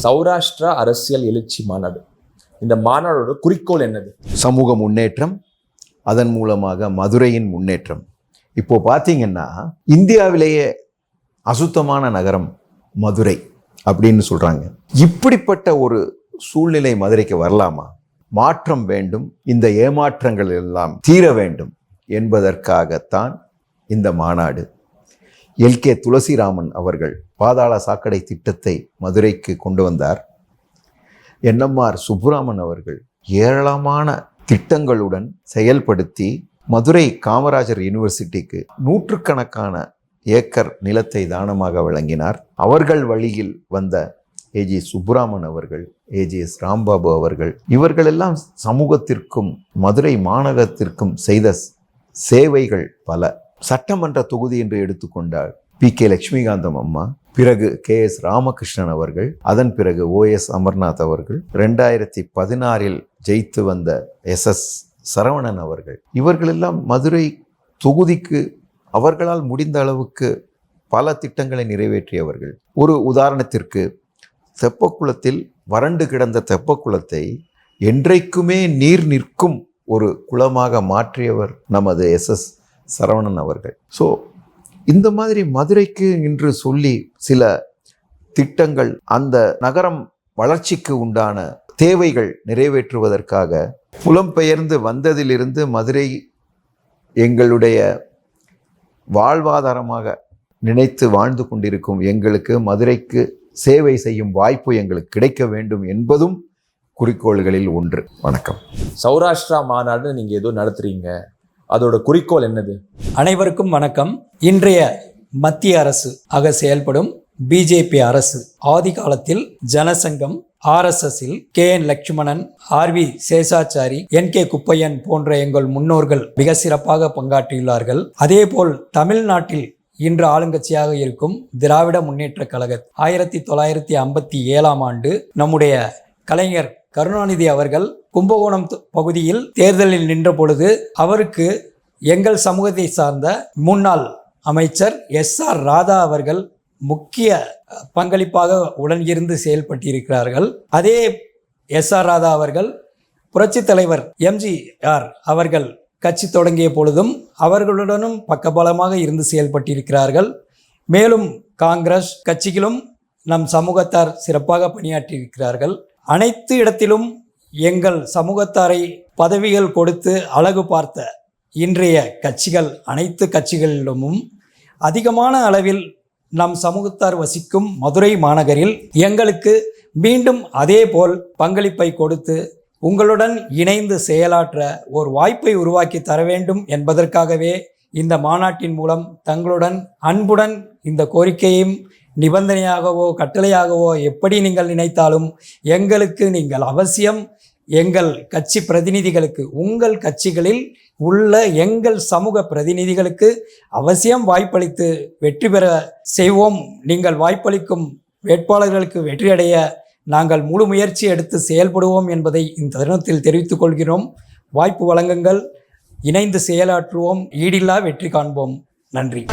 சௌராஷ்டிரா அரசியல் எழுச்சி மாநாடு, இந்த மாநாடோட குறிக்கோள் என்னது? சமூக முன்னேற்றம், அதன் மூலமாக மதுரையின் முன்னேற்றம். இப்போ பார்த்தீங்கன்னா இந்தியாவிலேயே அசுத்தமான நகரம் மதுரை அப்படின்னு சொல்றாங்க. இப்படிப்பட்ட ஒரு சூழ்நிலை மதுரைக்கு வரலாமா? மாற்றம் வேண்டும், இந்த ஏமாற்றங்கள் எல்லாம் தீர வேண்டும் என்பதற்காகத்தான் இந்த மாநாடு. எல்கே துளசிராமன் அவர்கள் பாதாள சாக்கடை திட்டத்தை மதுரைக்கு கொண்டு வந்தார். என்எம்ஆர் சுப்புராமன் அவர்கள் ஏராளமான திட்டங்களுடன் செயல்படுத்தி மதுரை காமராஜர் யூனிவர்சிட்டிக்கு நூற்றுக்கணக்கான ஏக்கர் நிலத்தை தானமாக வழங்கினார். அவர்கள் வழியில் வந்த ஏஜி சுப்புராமன் அவர்கள், ஏஜிஎஸ் ராம்பாபு அவர்கள், இவர்களெல்லாம் சமூகத்திற்கும் மதுரை மாநகரத்திற்கும் செய்த சேவைகள் பல. சட்டமன்ற தொகுதி என்று எடுத்துக்கொண்டால் பி.கே. லட்சுமிகாந்தம் அம்மா, பிறகு கே.எஸ். ராமகிருஷ்ணன் அவர்கள், அதன் பிறகு ஓ.எஸ். அமர்நாத் அவர்கள், 2016 ஜெயித்து வந்த எஸ்.எஸ். சரவணன் அவர்கள், இவர்களெல்லாம் மதுரை தொகுதிக்கு அவர்களால் முடிந்த அளவுக்கு பல திட்டங்களை நிறைவேற்றியவர்கள். ஒரு உதாரணத்திற்கு, தெப்பக்குளத்தில் வறண்டு கிடந்த தெப்பக்குளத்தை என்றைக்குமே நீர் நிற்கும் ஒரு குளமாக மாற்றியவர் நமது எஸ்.எஸ். சரவணன் அவர்கள். ஸோ இந்த மாதிரி மதுரைக்கு இன்று சொல்லி சில திட்டங்கள், அந்த நகரம் வளர்ச்சிக்கு உண்டான தேவைகள் நிறைவேற்றுவதற்காக புலம்பெயர்ந்து வந்ததிலிருந்து மதுரை எங்களுடைய வாழ்வாதாரமாக நினைத்து வாழ்ந்து கொண்டிருக்கும் எங்களுக்கு மதுரைக்கு சேவை செய்யும் வாய்ப்பு எங்களுக்கு கிடைக்க வேண்டும் என்பதும் குறிக்கோள்களில் ஒன்று. வணக்கம். சௌராஷ்டிரா மாநாடு நீங்கள் ஏதோ நடத்துறீங்க, அதோட குறிக்கோள் என்னது? அனைவருக்கும் வணக்கம். இன்றைய மத்திய அரசு ஆக செயல்படும் பிஜேபி அரசு ஆதி காலத்தில் Jana Sangh, RSSல் KN Lakshmanan, RV Seshachari, NK Kuppaiyan போன்ற எங்கள் முன்னோர்கள் மிக சிறப்பாக பங்காற்றியுள்ளார்கள். அதேபோல் தமிழ்நாட்டில் இன்று ஆளுங்கட்சியாக இருக்கும் திராவிட முன்னேற்ற கழக 1957 ஆண்டு நம்முடைய கலைஞர் கருணாநிதி அவர்கள் கும்பகோணம் பகுதியில் தேர்தலில் நின்ற பொழுது அவருக்கு எங்கள் சமூகத்தை சார்ந்த முன்னாள் அமைச்சர் SR ராதா அவர்கள் முக்கிய பங்களிப்பாக உடன் இருந்து செயல்பட்டிருக்கிறார்கள். அதே SR ராதா அவர்கள் புரட்சித் தலைவர் MGR அவர்கள் கட்சி தொடங்கிய பொழுதும் அவர்களுடனும் பக்கபலமாக இருந்து செயல்பட்டிருக்கிறார்கள். மேலும் காங்கிரஸ் கட்சிகளும் நம் சமூகத்தார் சிறப்பாக பணியாற்றியிருக்கிறார்கள். அனைத்து இடத்திலும் எங்கள் சமூகத்தாரை பதவிகள் கொடுத்து அழகு பார்த்த இன்றைய கட்சிகள், அனைத்து கட்சிகளிடமும் அதிகமான அளவில் நம் சமூகத்தார் வசிக்கும் மதுரை மாநகரில் எங்களுக்கு மீண்டும் அதே போல் பங்களிப்பை கொடுத்து உங்களுடன் இணைந்து செயலாற்ற ஒரு வாய்ப்பை உருவாக்கி தர வேண்டும் என்பதற்காகவே இந்த மாநாட்டின் மூலம் தங்களுடன் அன்புடன் இந்த கோரிக்கையும் நிபந்தனையாகவோ கட்டளையாகவோ எப்படி நீங்கள் நினைத்தாலும் எங்களுக்கு நீங்கள் அவசியம் எங்கள் கட்சி பிரதிநிதிகளுக்கு, உங்கள் கட்சிகளில் உள்ள எங்கள் சமூக பிரதிநிதிகளுக்கு அவசியம் வாய்ப்பளித்து வெற்றி பெற செய்வோம். நீங்கள் வாய்ப்பளிக்கும் வேட்பாளர்களுக்கு வெற்றியடைய நாங்கள் முழு முயற்சி எடுத்து செயல்படுவோம் என்பதை இந்த தருணத்தில் தெரிவித்துக் கொள்கிறோம். வாய்ப்பு வழங்குங்கள், இணைந்து செயலாற்றுவோம், ஈடில்லா வெற்றி காண்போம். நன்றி.